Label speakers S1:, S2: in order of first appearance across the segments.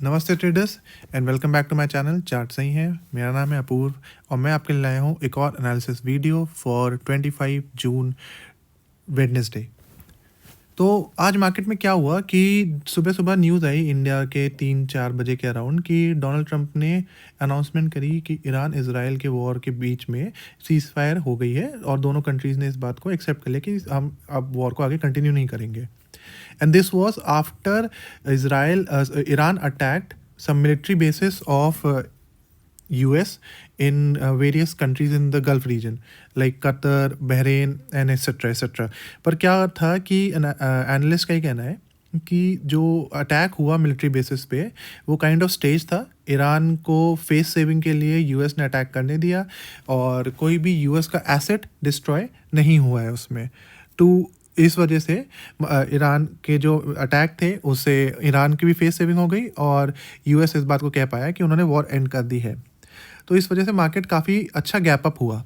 S1: नमस्ते traders and welcome back to my channel chart सही है। मेरा नाम है अपूर्व और मैं आपके लिए लाया हूँ एक और analysis video for 25 June Wednesday. तो आज मार्केट में क्या हुआ कि सुबह सुबह न्यूज़ आई इंडिया के 3-4 बजे के अराउंड कि डोनाल्ड ट्रंप ने अनाउंसमेंट करी कि ईरान इजराइल के वॉर के बीच में सीज़ फायर हो गई है और दोनों कंट्रीज़ ने इस बात को एक्सेप्ट कर लिया कि हम अब वॉर को आगे कंटिन्यू नहीं करेंगे। And this was after Iran attacked some military bases of US in various countries in the Gulf region like Qatar, Bahrain and etc. पर क्या था कि एनालिस्ट का ही कहना है कि जो अटैक हुआ मिलिट्री बेसिस पे वो काइंड ऑफ स्टेज था। ईरान को फेस सेविंग के लिए यूएस ने अटैक करने दिया और कोई भी यूएस का एसेट डिस्ट्रॉय नहीं हुआ है उसमें। टू इस वजह से ईरान के जो अटैक थे उससे ईरान की भी फेस सेविंग हो गई और यूएस इस बात को कह पाया कि उन्होंने वॉर एंड कर दी है। तो इस वजह से मार्केट काफ़ी अच्छा गैप अप हुआ।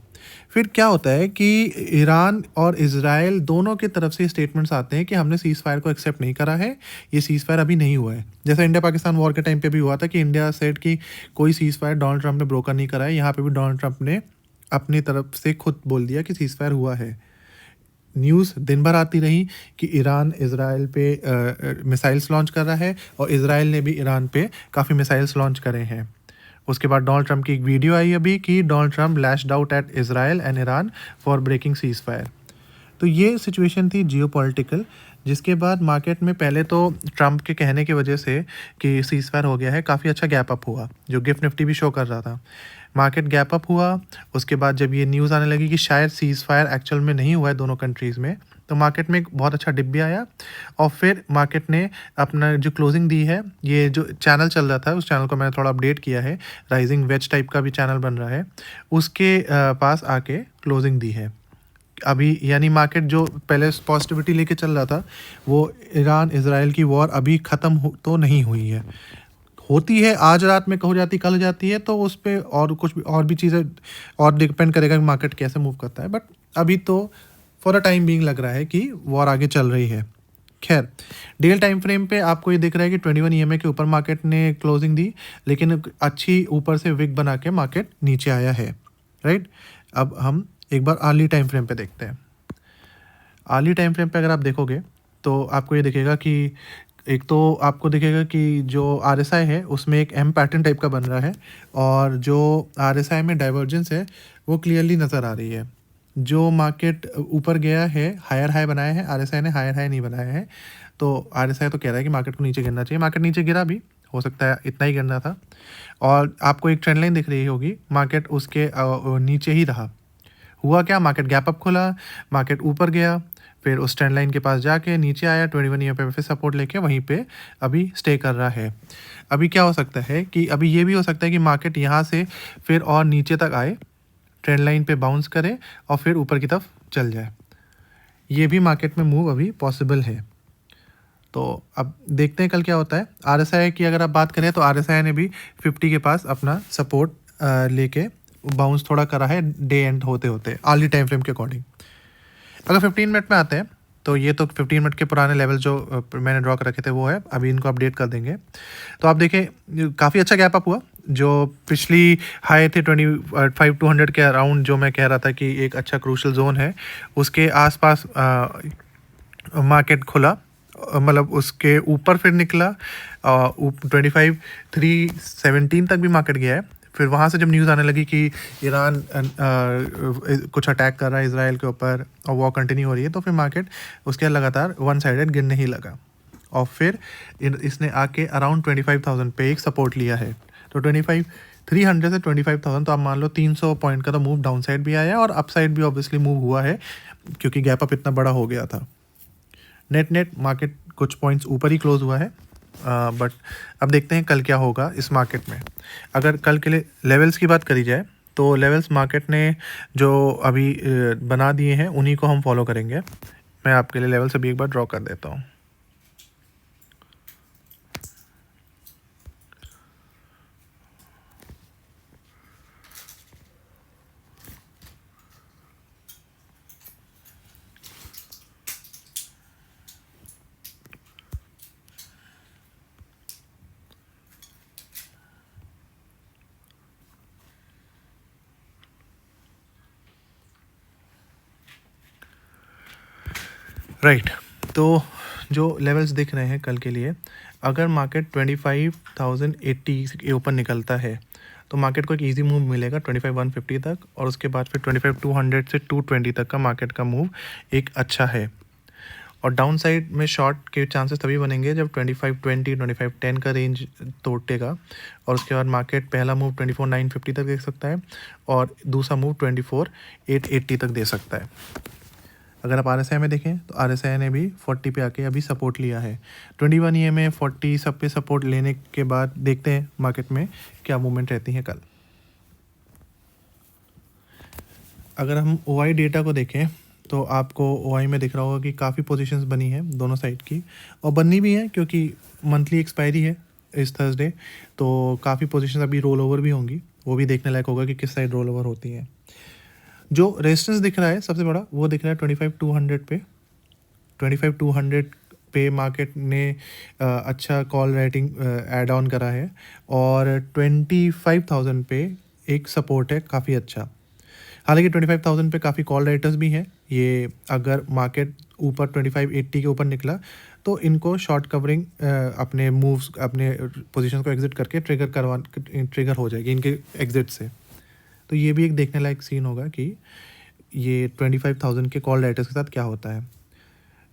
S1: फिर क्या होता है कि ईरान और इजराइल दोनों की तरफ से स्टेटमेंट्स आते हैं कि हमने सीज़ फायर को एक्सेप्ट नहीं करा है, ये सीज़ फायर अभी नहीं हुआ है। जैसा इंडिया पाकिस्तान वॉर के टाइम पे भी हुआ था कि इंडिया सेड कि कोई सीज़ फायर डोनाल्ड ट्रंप ने ब्रोकर नहीं करा है, यहाँ पे भी डोनाल्ड ट्रंप ने अपनी तरफ से खुद बोल दिया कि सीज़ फायर हुआ है। न्यूज़ दिन भर आती रही कि ईरान इजराइल पे मिसाइल्स लॉन्च कर रहा है और इजराइल ने भी ईरान पे काफ़ी मिसाइल्स लॉन्च करे हैं। उसके बाद डोनाल्ड ट्रंप की एक वीडियो आई अभी कि Donald Trump lashed out at Israel and Iran for breaking ceasefire. तो ये सिचुएशन थी जियोपॉलिटिकल, जिसके बाद मार्केट में पहले तो ट्रंप के कहने की वजह से कि सीज़ फायर हो गया है काफ़ी अच्छा गैप अप हुआ, जो गिफ्ट निफ्टी भी शो कर रहा था। मार्केट गैप अप हुआ। उसके बाद जब ये न्यूज़ आने लगी कि शायद सीज़ फायर एक्चुअल में नहीं हुआ है दोनों कंट्रीज़ में, तो मार्केट में एक बहुत अच्छा डिप भी आया और फिर मार्केट ने अपना जो क्लोजिंग दी है, ये जो चैनल चल रहा था उस चैनल को मैंने थोड़ा अपडेट किया है, राइजिंग वेज टाइप का भी चैनल बन रहा है, उसके पास आके क्लोजिंग दी है अभी। यानी मार्केट जो पहले पॉजिटिविटी लेके चल रहा था वो ईरान इजराइल की वॉर अभी ख़त्म तो नहीं हुई है। होती है आज रात में, हो जाती कल हो जाती है, तो उस पर और कुछ भी और भी चीज़ें और डिपेंड करेगा कि मार्केट कैसे मूव करता है। बट अभी तो फॉर अ टाइम बीइंग लग रहा है कि वॉर आगे चल रही है। खैर, डेल टाइम फ्रेम पे आपको ये दिख रहा है कि 21 ईएमए के ऊपर मार्केट ने क्लोजिंग दी, लेकिन अच्छी ऊपर से विक बना के मार्केट नीचे आया है। राइट, अब हम एक बार अर्ली टाइम फ्रेम पे देखते हैं। अर्ली टाइम फ्रेम पे अगर आप देखोगे तो आपको ये दिखेगा कि एक तो आपको दिखेगा कि जो आरएसआई है उसमें एक एम पैटर्न टाइप का बन रहा है और जो आरएसआई में डाइवर्जेंस है वो क्लियरली नज़र आ रही है। जो मार्केट ऊपर गया है, हायर हाई बनाया है, आरएसआई ने हायर हाई नहीं बनाया है। तो आरएसआई तो कह रहा है कि मार्केट को नीचे गिरना चाहिए, मार्केट नीचे गिरा भी, हो सकता है इतना ही गिरना था। और आपको एक ट्रेंड लाइन दिख रही होगी, मार्केट उसके नीचे ही रहा। हुआ क्या, मार्केट गैप अप खुला, मार्केट ऊपर गया, फिर उस ट्रेंड लाइन के पास जाके नीचे आया, 21 ईयर पे फिर सपोर्ट लेके वहीं पे अभी स्टे कर रहा है। अभी क्या हो सकता है कि अभी ये भी हो सकता है कि मार्केट यहाँ से फिर और नीचे तक आए, ट्रेंड लाइन पे बाउंस करे और फिर ऊपर की तरफ चल जाए। ये भी मार्केट में मूव अभी पॉसिबल है। तो अब देखते हैं कल क्या होता है। आरएसआई की अगर आप बात करें तो आरएसआई ने भी 50 के पास अपना सपोर्ट लेके बाउंस थोड़ा करा है डे एंड होते होते अर्ली टाइम फ्रेम के अकॉर्डिंग। अगर 15 मिनट में आते हैं तो ये तो 15 मिनट के पुराने लेवल जो मैंने ड्रॉ कर रखे थे वो है, अभी इनको अपडेट कर देंगे। तो आप देखें काफ़ी अच्छा गैप अप हुआ। जो पिछली हाई थे 25-200 के अराउंड, जो मैं कह रहा था कि एक अच्छा क्रूशल जोन है, उसके आसपास मार्केट खुला, मतलब उसके ऊपर फिर निकला, 25-317 तक भी मार्केट गया है। फिर वहाँ से जब न्यूज़ आने लगी कि ईरान कुछ अटैक कर रहा है इसराइल के ऊपर और वॉर कंटिन्यू हो रही है, तो फिर मार्केट उसके लगातार वन साइडेड गिरने ही लगा और फिर इसने आके अराउंड 25,000 पे एक सपोर्ट लिया है। तो 300 से 25,000, तो आप मान लो 300 पॉइंट का तो मूव डाउन साइड भी आया और अप साइड भी ऑब्वियसली मूव हुआ है क्योंकि गैप अप इतना बड़ा हो गया था। नेट नेट मार्केट कुछ पॉइंट्स ऊपर ही क्लोज हुआ है। बट अब देखते हैं कल क्या होगा इस मार्केट में। अगर कल के लिए लेवल्स की बात करी जाए तो लेवल्स मार्केट ने जो अभी बना दिए हैं उन्हीं को हम फॉलो करेंगे। मैं आपके लिए लेवल्स अभी एक बार ड्रॉ कर देता हूँ। राइट। तो जो लेवल्स दिख रहे हैं कल के लिए, अगर मार्केट 25,080 के ऊपर निकलता है तो मार्केट को एक इजी मूव मिलेगा 25,150 तक, और उसके बाद फिर 25,200 से 220 तक का मार्केट का मूव एक अच्छा है। और डाउन साइड में शॉर्ट के चांसेस तभी बनेंगे जब 2520 2510 का रेंज तोड़ेगा, और उसके बाद मार्केट पहला मूव 24,950 तक दे सकता है और दूसरा मूव 24,880 तक दे सकता है। अगर आप RSI में देखें तो RSI ने भी 40 पे आके अभी सपोर्ट लिया है। 21 EMA 40 सब पे सपोर्ट लेने के बाद देखते हैं मार्केट में क्या मूवमेंट रहती है कल। अगर हम OI डेटा को देखें तो आपको OI में दिख रहा होगा कि काफ़ी पोजीशंस बनी हैं दोनों साइड की, और बननी भी है क्योंकि मंथली एक्सपायरी है इस थर्सडे, तो काफ़ी पोजीशंस अभी रोल ओवर भी होंगी, वो भी देखने लायक होगा कि किस साइड रोल ओवर होती हैं। जो रेजिस्टेंस दिख रहा है सबसे बड़ा, वो दिख रहा है 25,200 पे। 25,200 पे मार्केट ने अच्छा कॉल राइटिंग ऐड ऑन करा है, और 25,000 पे एक सपोर्ट है काफ़ी अच्छा। हालांकि 25,000 पे काफ़ी कॉल राइटर्स भी हैं, ये अगर मार्केट ऊपर 25,80 के ऊपर निकला तो इनको शॉर्ट कवरिंग अपने मूव्स अपने पोजीशन को एग्जिट करके ट्रिगर हो जाएगी इनके एग्जिट से। तो ये भी एक देखने लायक सीन होगा कि ये 25,000 के कॉल राइटर्स के साथ क्या होता है।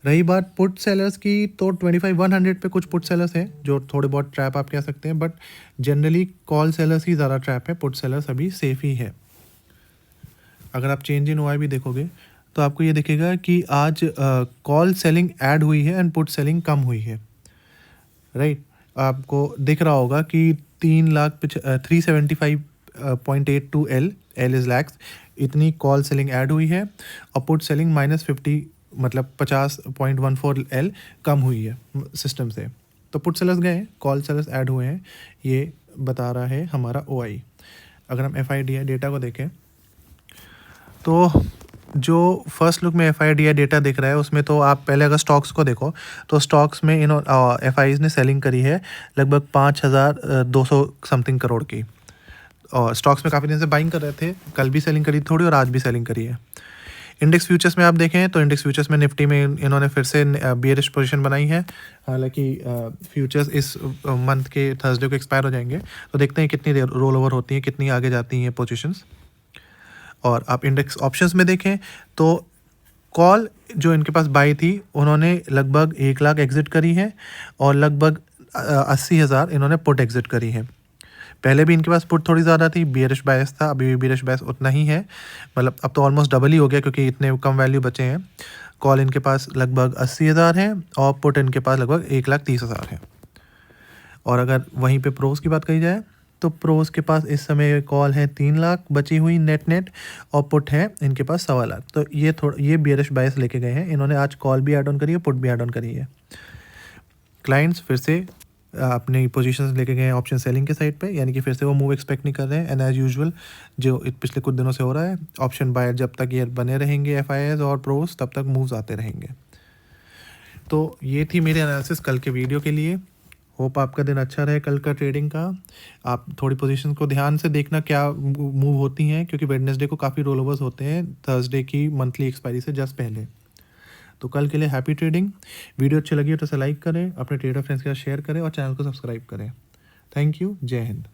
S1: रही बात पुट सेलर्स की, तो 25,100 पे कुछ पुट सेलर्स हैं जो थोड़े बहुत ट्रैप आप कह सकते हैं, बट जनरली कॉल सेलर्स ही ज़्यादा ट्रैप है, पुट सेलर्स अभी सेफ ही है। अगर आप चेंज इन OI भी देखोगे तो आपको ये दिखेगा कि आज कॉल सेलिंग ऐड हुई है एंड पुट सेलिंग कम हुई है। राइट, आपको दिख रहा होगा कि 375.82 L इज लैक्स इतनी कॉल सेलिंग ऐड हुई है, और पुट सेलिंग -50 मतलब 50.14 L कम हुई है सिस्टम से। तो पुट सेलर्स गए हैं, कॉल सेलर्स ऐड हुए हैं, ये बता रहा है हमारा OI। अगर हम FIDI डेटा को देखें तो जो फर्स्ट लुक में FIDI डेटा दिख रहा है उसमें तो आप पहले अगर स्टॉक्स को देखो तो स्टॉक्स में FIs ने सेलिंग करी है लगभग 5,200 समथिंग करोड़ की, और स्टॉक्स में काफ़ी दिन से बाइंग कर रहे थे, कल भी सेलिंग करी थोड़ी और आज भी सेलिंग करी है। इंडेक्स फ्यूचर्स में आप देखें तो इंडेक्स फ्यूचर्स में निफ्टी में इन्होंने फिर से बियरिश पोजीशन बनाई है। हालांकि फ्यूचर्स इस मंथ के थर्सडे को एक्सपायर हो जाएंगे, तो देखते हैं कितनी रोल ओवर होती हैं, कितनी आगे जाती हैं पोजीशंस। और आप इंडेक्स ऑप्शंस में देखें तो कॉल जो इनके पास बाई थी उन्होंने लगभग 1 लाख एग्जिट करी है, और लगभग 80,000 इन्होंने पुट एग्जिट करी है। पहले भी इनके पास पुट थोड़ी ज़्यादा थी, बियरिश बायस था, अभी भी बियरिश बायस उतना ही है, मतलब अब तो ऑलमोस्ट डबल ही हो गया क्योंकि इतने कम वैल्यू बचे हैं। कॉल इनके पास लगभग 80,000 है और पुट इनके पास लगभग 1,30,000 है। और अगर वहीं पे प्रोस की बात कही जाए तो प्रोस के पास इस समय कॉल है 3 लाख बची हुई नेट, और पुट है इनके पास 1.25 लाख। तो ये बियरिश बायस लेके गए हैं इन्होंने, आज कॉल भी ऐड ऑन करी है, पुट भी ऐड ऑन करी है। क्लाइंट्स फिर से अपनी पोजीशंस लेके गए हैं ऑप्शन सेलिंग के साइड पे, यानी कि फिर से वो मूव एक्सपेक्ट नहीं कर रहे हैं, एंड एज यूजुअल जो पिछले कुछ दिनों से हो रहा है, ऑप्शन बायर जब तक ये बने रहेंगे FIs और प्रोस तब तक मूव्स आते रहेंगे। तो ये थी मेरी एनालिसिस कल के वीडियो के लिए। होप आपका दिन अच्छा रहे कल का ट्रेडिंग का। आप थोड़ी पोजीशंस को ध्यान से देखना क्या मूव होती हैं, क्योंकि वेडनेसडे को काफ़ी रोल ओवर्स होते हैं थर्सडे की मंथली एक्सपायरी से जस्ट पहले। तो कल के लिए हैप्पी ट्रेडिंग। वीडियो अच्छी लगी हो तो इसे लाइक करें, अपने ट्रेडर फ्रेंड्स के साथ शेयर करें और चैनल को सब्सक्राइब करें। थैंक यू, जय हिंद।